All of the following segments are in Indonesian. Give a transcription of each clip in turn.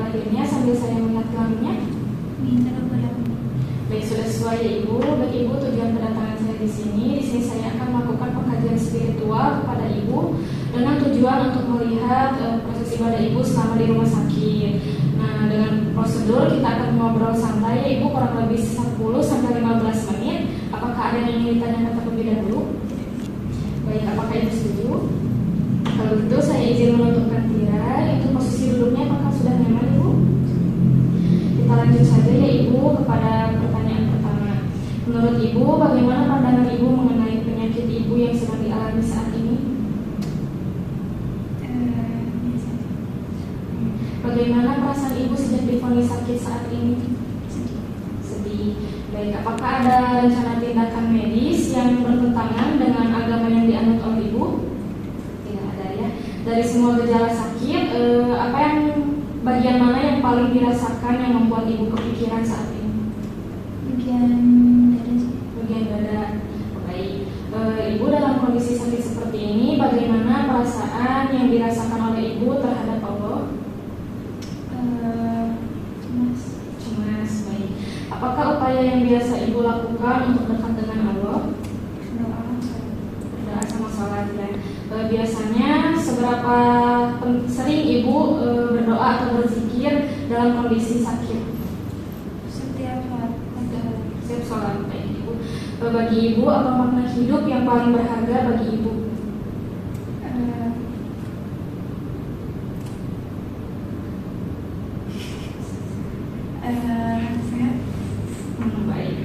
tanggal lahirnya sambil saya melihat kelaminnya? Baik, sudah sesuai ya Ibu. Baik Ibu, tujuan kedatangan saya di sini saya akan melakukan pengkajian spiritual kepada Ibu dengan tujuan untuk melihat proses ibadah Ibu selama di rumah sakit. Nah, dengan prosedur kita akan ngobrol santai ya Ibu, kurang lebih 10-15 menit. Apakah ada yang ingin ditanyakan terlebih dahulu? Baik, apakah Ibu setuju? Kalau gitu saya izin menentukan tirai. Untuk posisi duduknya apakah sudah nyaman Ibu? Kita lanjut saja ya Ibu kepada pertanyaan pertama. Menurut Ibu, bagaimana pandangan Ibu mengenai penyakit Ibu yang sedang dialami saat ini? Bagaimana perasaan Ibu sejak divonis sakit saat ini? Sedih. Baik, apakah ada rencana tindakan medis yang bertentangan dengan agama yang dianut oleh Ibu? Tidak ada ya. Dari semua gejala sakit, apa yang bagian mana yang paling dirasakan yang membuat Ibu kepikiran saat ini? Bagian dada sih. Bagian dada. Baik. Ibu dalam kondisi sakit seperti ini, bagaimana perasaan yang dirasakan oleh Ibu terhadap Allah? Cemas. Baik. Apakah upaya yang biasa Ibu lakukan untuk dekat dengan Allah? Berdoa sama sholat ya. Biasanya seberapa sering Ibu berdoa atau berzikir dalam kondisi sakit? Setiap sholat. Baik Ibu. Bagi Ibu, apa makna hidup yang paling berharga bagi Ibu? sehat. Baik.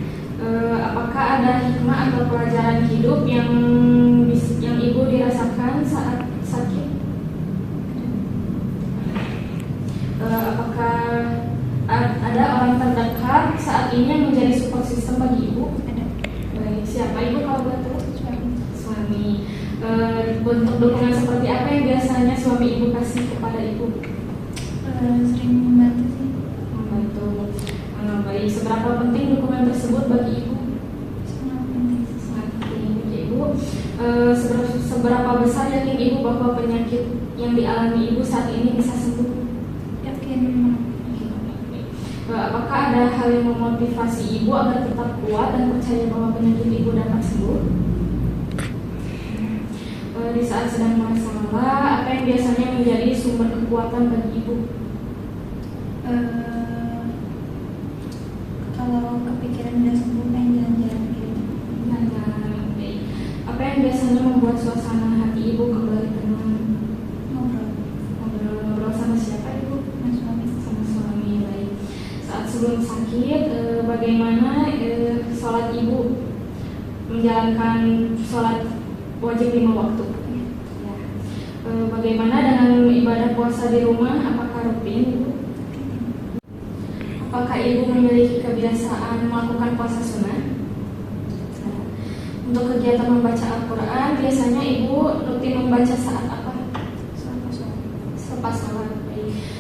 Apakah ada hikmah atau pelajaran hidup yang Ibu dirasakan saat sakit? Apakah ada orang terdekat saat ini yang menjadi support system bagi Ibu? Ada. Baik, siapa Ibu kalau boleh tahu? Suami. Bentuk dukungan seperti apa yang biasanya suami Ibu kasih kepada Ibu? Sering membantu sih. Membantu. Baik, seberapa penting dukungan tersebut bagi Ibu? Sangat penting. Sangat penting ya Ibu. Seberapa besar yakin Ibu bahwa penyakit yang dialami Ibu saat ini bisa sembuh? Yakin. Apakah ada hal yang memotivasi Ibu agar tetap kuat dan percaya bahwa penyakit Ibu dapat sembuh? Di saat sedang merasa lelah, apa yang biasanya menjadi sumber kekuatan bagi Ibu? Kalau kepikiran udah sembuh, pengen jalan-jalan gitu. Baik. Apa yang biasanya membuat suasana hati Ibu kembali tenang? Ngobrol sama siapa Ibu? Sama suami. Baik. Saat sebelum sakit, bagaimana sholat Ibu menjalankan sholat wajib 5 waktu? Ya. Bagaimana dengan ibadah puasa di rumah? Apakah rutin Ibu? Apakah Ibu memiliki kebiasaan melakukan puasa sunnah? Untuk kegiatan membaca Al-Quran, biasanya Ibu rutin membaca saat apa? Selepas sholat.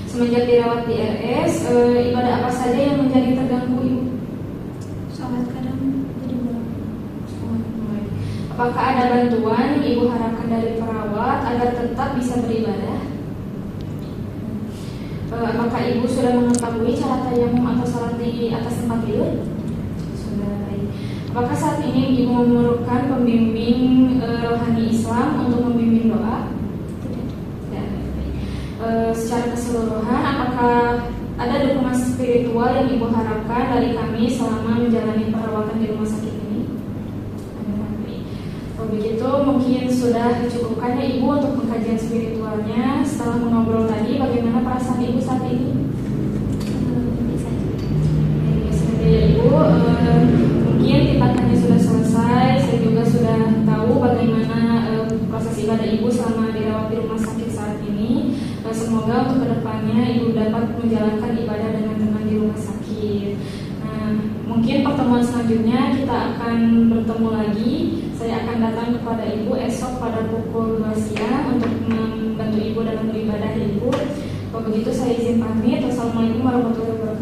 Semenjak dirawat di RS, ibadah apa saja yang menjadi terganggu Ibu? Sholat kadang jadi bolong. Apakah ada bantuan yang Ibu harapkan dari perawat agar tetap bisa beribadah? Apakah Ibu sudah mengetahui cara tayamum atau sholat di atas tempat tidur? Sudah. Baik. Apakah saat ini Ibu memerlukan pembimbing rohani Islam untuk membimbing doa? Tidak. Baik. Secara keseluruhan, apakah ada dukungan spiritual yang Ibu harapkan dari kami selama menjalani perawatan di rumah sakit ini? Baik. Kalau begitu, mungkin sudah dicukupkan ya Ibu untuk pengkajian spiritualnya. Setelah mengobrol tadi, bagaimana perasaan Ibu saat ini? Biasa ya Ibu. Mungkin tindakannya sudah selesai. Saya juga sudah tahu bagaimana proses ibadah Ibu selama dirawat di rumah sakit saat ini. Semoga untuk kedepannya Ibu dapat menjalankan ibadah dengan tenang di rumah sakit. Nah, mungkin pertemuan selanjutnya kita akan bertemu lagi. Saya akan datang kepada Ibu esok pada pukul 2 siang untuk membantu Ibu dalam beribadah Ibu. Kalau begitu saya izin pamit. Wassalamualaikum warahmatullahi wabarakatuh.